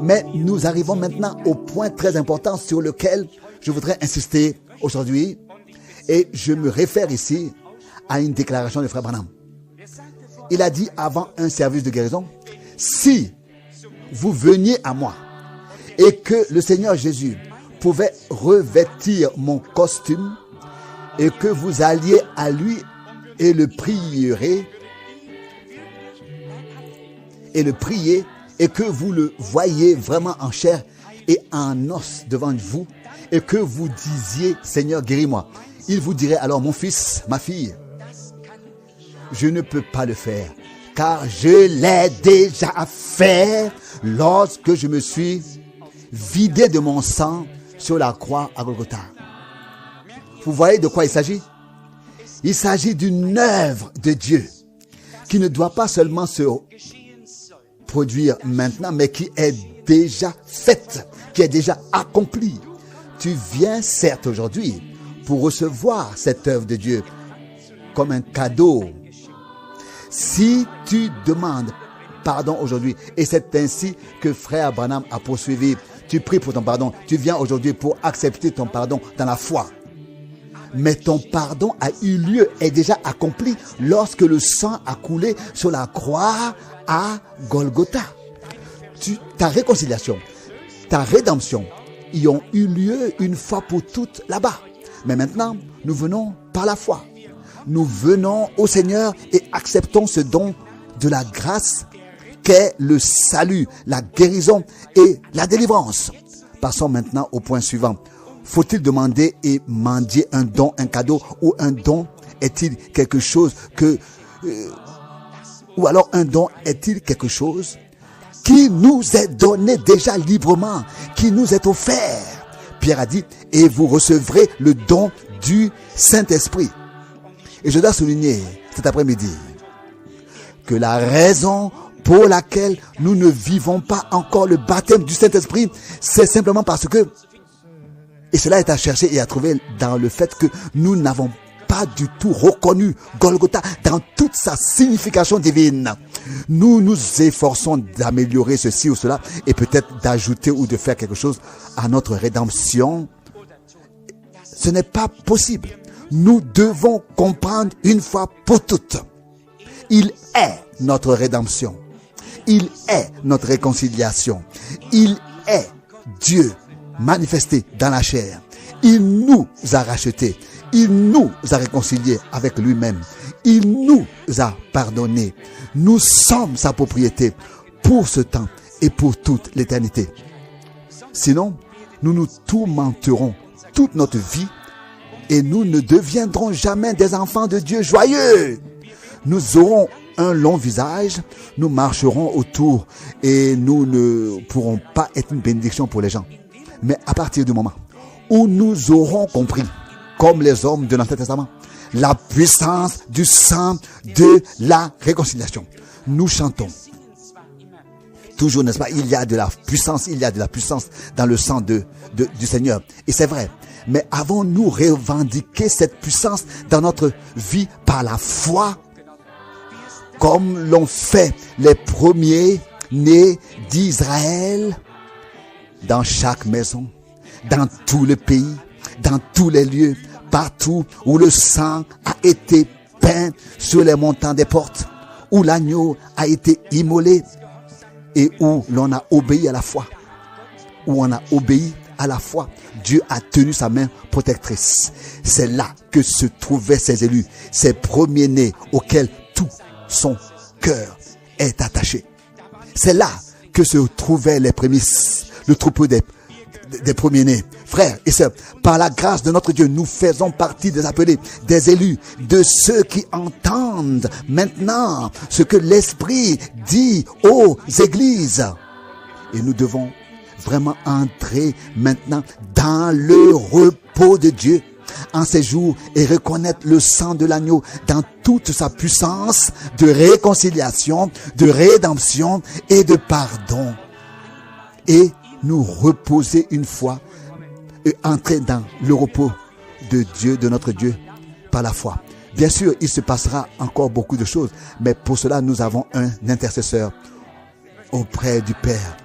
Mais nous arrivons maintenant au point très important sur lequel je voudrais insister aujourd'hui. Et je me réfère ici à une déclaration de Frère Branham. Il a dit avant un service de guérison, si vous veniez à moi et que le Seigneur Jésus pouvait revêtir mon costume et que vous alliez à lui et le prierez et que vous le voyez vraiment en chair et en os devant vous et que vous disiez Seigneur guéris-moi, il vous dirait alors mon fils, ma fille, je ne peux pas le faire car je l'ai déjà fait lorsque je me suis vidé de mon sang sur la croix à Golgotha. Vous voyez de quoi il s'agit? Il s'agit d'une œuvre de Dieu qui ne doit pas seulement se produire maintenant, mais qui est déjà faite, qui est déjà accomplie. Tu viens certes aujourd'hui pour recevoir cette œuvre de Dieu comme un cadeau. Si tu demandes pardon aujourd'hui, et c'est ainsi que Frère Branham a poursuivi, tu pries pour ton pardon, tu viens aujourd'hui pour accepter ton pardon dans la foi. Mais ton pardon a eu lieu, est déjà accompli lorsque le sang a coulé sur la croix à Golgotha. Ta réconciliation, ta rédemption, y ont eu lieu une fois pour toutes là-bas. Mais maintenant, nous venons par la foi. Nous venons au Seigneur et acceptons ce don de la grâce qu'est le salut, la guérison et la délivrance. Passons maintenant au point suivant. Faut-il demander et mendier un don, un cadeau, ou un don est-il quelque chose que... ou alors un don est-il quelque chose qui nous est donné déjà librement, qui nous est offert? Pierre a dit, et vous recevrez le don du Saint-Esprit. Et je dois souligner cet après-midi que la raison pour laquelle nous ne vivons pas encore le baptême du Saint-Esprit, c'est simplement parce que, et cela est à chercher et à trouver dans le fait que nous n'avons pas du tout reconnu Golgotha dans toute sa signification divine. Nous nous efforçons d'améliorer ceci ou cela et peut-être d'ajouter ou de faire quelque chose à notre rédemption. Ce n'est pas possible. Nous devons comprendre une fois pour toutes. Il est notre rédemption. Il est notre réconciliation. Il est Dieu manifesté dans la chair. Il nous a rachetés. Il nous a réconciliés avec lui-même. Il nous a pardonnés. Nous sommes sa propriété pour ce temps et pour toute l'éternité. Sinon, nous nous tourmenterons toute notre vie et nous ne deviendrons jamais des enfants de Dieu joyeux. Nous aurons un long visage, nous marcherons autour et nous ne pourrons pas être une bénédiction pour les gens. Mais à partir du moment où nous aurons compris, comme les hommes de l'Ancien Testament, la puissance du sang de la réconciliation, nous chantons. Toujours, n'est-ce pas, il y a de la puissance dans le sang du Seigneur. Et c'est vrai. Mais avons-nous revendiqué cette puissance dans notre vie par la foi, comme l'ont fait les premiers-nés d'Israël, dans chaque maison, dans tout le pays, dans tous les lieux, partout où le sang a été peint sur les montants des portes, où l'agneau a été immolé et où l'on a obéi à la foi, où on a obéi à la foi. Dieu a tenu sa main protectrice. C'est là que se trouvaient ces élus, ces premiers-nés auxquels tout son cœur est attaché. C'est là que se trouvaient les prémices, le troupeau des premiers-nés. Frères et sœurs, par la grâce de notre Dieu, nous faisons partie des appelés, des élus, de ceux qui entendent maintenant ce que l'Esprit dit aux églises. Et nous devons vraiment entrer maintenant dans le repos de Dieu en ces jours et reconnaître le sang de l'agneau dans toute sa puissance de réconciliation, de rédemption et de pardon. Et nous reposer une fois et entrer dans le repos de Dieu, de notre Dieu, par la foi. Bien sûr, il se passera encore beaucoup de choses, mais pour cela, nous avons un intercesseur auprès du Père.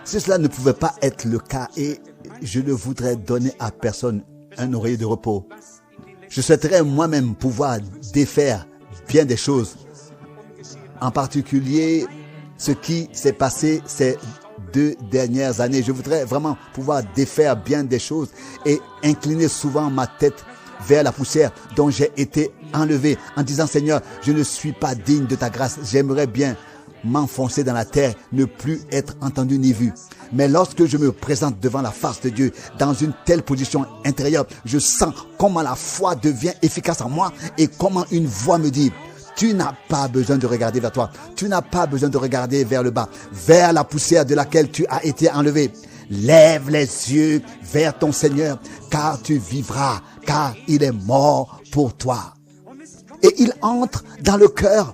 Si cela ne pouvait pas être le cas, et je ne voudrais donner à personne un oreiller de repos, je souhaiterais moi-même pouvoir défaire bien des choses. En particulier, ce qui s'est passé ces 2 dernières années. Je voudrais vraiment pouvoir défaire bien des choses et incliner souvent ma tête vers la poussière dont j'ai été enlevé en disant: Seigneur, je ne suis pas digne de ta grâce. J'aimerais bien m'enfoncer dans la terre, ne plus être entendu ni vu. Mais lorsque je me présente devant la face de Dieu dans une telle position intérieure, je sens comment la foi devient efficace en moi et comment une voix me dit: tu n'as pas besoin de regarder vers toi. Tu n'as pas besoin de regarder vers le bas, vers la poussière de laquelle tu as été enlevé. Lève les yeux vers ton Seigneur, car tu vivras, car il est mort pour toi. Et il entre dans le cœur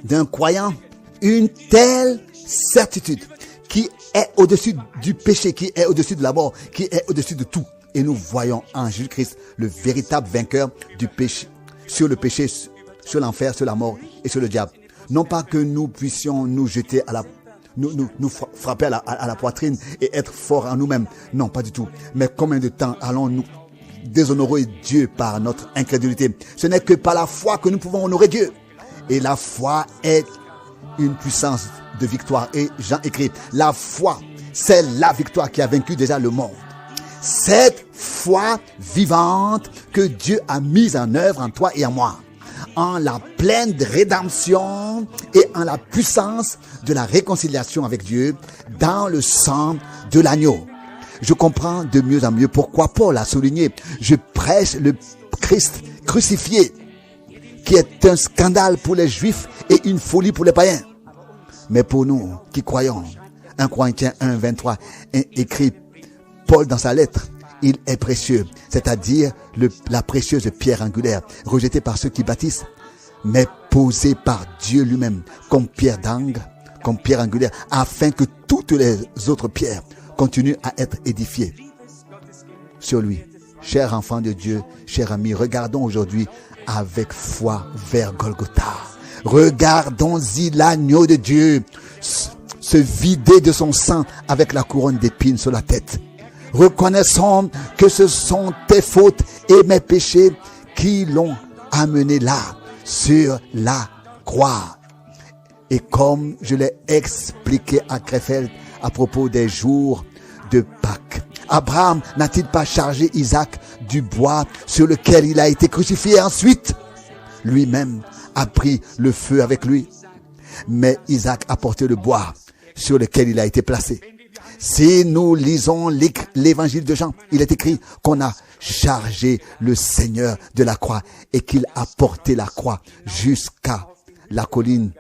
d'un croyant une telle certitude qui est au-dessus du péché, qui est au-dessus de la mort, qui est au-dessus de tout. Et nous voyons en Jésus-Christ le véritable vainqueur du péché, sur le péché, sur l'enfer, sur la mort et sur le diable. Non pas que nous puissions nous jeter à nous frapper à la poitrine et être forts en nous-mêmes. Non, pas du tout. Mais combien de temps allons-nous déshonorer Dieu par notre incrédulité? Ce n'est que par la foi que nous pouvons honorer Dieu. Et la foi est une puissance de victoire. Et Jean écrit: la foi, c'est la victoire qui a vaincu déjà le monde. Cette foi vivante que Dieu a mise en œuvre en toi et en moi, en la pleine rédemption et en la puissance de la réconciliation avec Dieu dans le sang de l'agneau. Je comprends de mieux en mieux pourquoi Paul a souligné: je prêche le Christ crucifié, qui est un scandale pour les Juifs et une folie pour les païens. Mais pour nous qui croyons, 1 Corinthiens 1, 23, écrit Paul dans sa lettre: il est précieux, c'est-à-dire la précieuse pierre angulaire, rejetée par ceux qui bâtissent, mais posée par Dieu lui-même comme pierre d'angle, comme pierre angulaire, afin que toutes les autres pierres continuent à être édifiées sur lui. Chers enfants de Dieu, chers amis, regardons aujourd'hui avec foi vers Golgotha. Regardons-y l'agneau de Dieu se vider de son sang avec la couronne d'épines sur la tête. Reconnaissons que ce sont tes fautes et mes péchés qui l'ont amené là, sur la croix. Et comme je l'ai expliqué à Krefeld à propos des jours de Pâques, Abraham n'a-t-il pas chargé Isaac du bois sur lequel il a été crucifié? Ensuite, lui-même a pris le feu avec lui. Mais Isaac a porté le bois sur lequel il a été placé. Si nous lisons l'évangile de Jean, il est écrit qu'on a chargé le Seigneur de la croix et qu'il a porté la croix jusqu'à la colline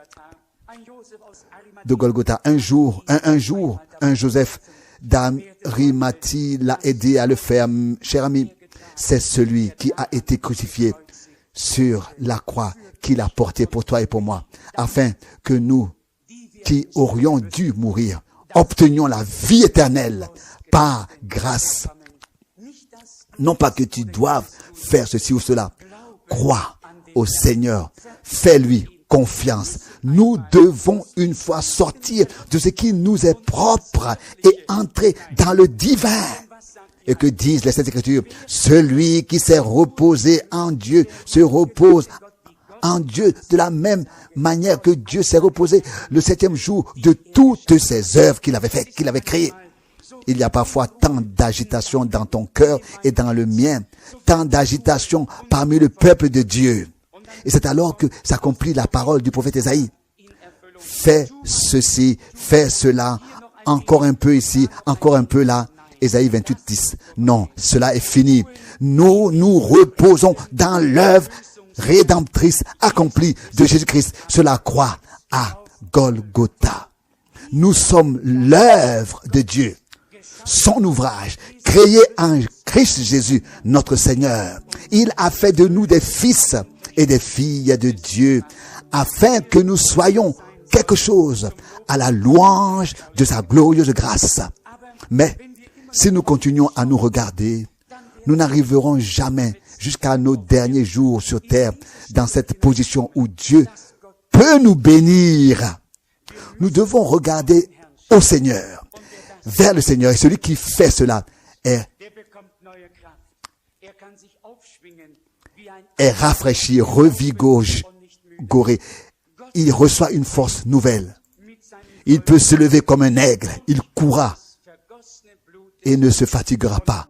de Golgotha. Un jour, un Joseph d'Arimathie l'a aidé à le faire. Cher ami, c'est celui qui a été crucifié sur la croix qu'il a porté pour toi et pour moi, afin que nous, qui aurions dû mourir, obtenions la vie éternelle par grâce. Non pas que tu doives faire ceci ou cela. Crois au Seigneur. Fais-lui confiance. Nous devons une fois sortir de ce qui nous est propre et entrer dans le divin. Et que disent les Saintes Écritures? Celui qui s'est reposé en Dieu se repose en Dieu de la même manière que Dieu s'est reposé le 7e jour de toutes ses œuvres qu'il avait faites, qu'il avait créées. Il y a parfois tant d'agitation dans ton cœur et dans le mien, tant d'agitation parmi le peuple de Dieu. Et c'est alors que s'accomplit la parole du prophète Ésaïe. Fais ceci, fais cela, encore un peu ici, encore un peu là. Ésaïe 28, 10. Non, cela est fini. Nous nous reposons dans l'œuvre rédemptrice accomplie de Jésus-Christ sur la croix à Golgotha. Nous sommes l'œuvre de Dieu, son ouvrage, créé en Christ Jésus, notre Seigneur. Il a fait de nous des fils et des filles de Dieu, afin que nous soyons quelque chose à la louange de sa glorieuse grâce. Mais si nous continuons à nous regarder, nous n'arriverons jamais jusqu'à nos derniers jours sur terre dans cette position où Dieu peut nous bénir. Nous devons regarder au Seigneur. vers le Seigneur. Et celui qui fait cela est rafraîchi, revigoré. Il reçoit une force nouvelle. Il peut se lever comme un aigle. Il courra et ne se fatiguera pas.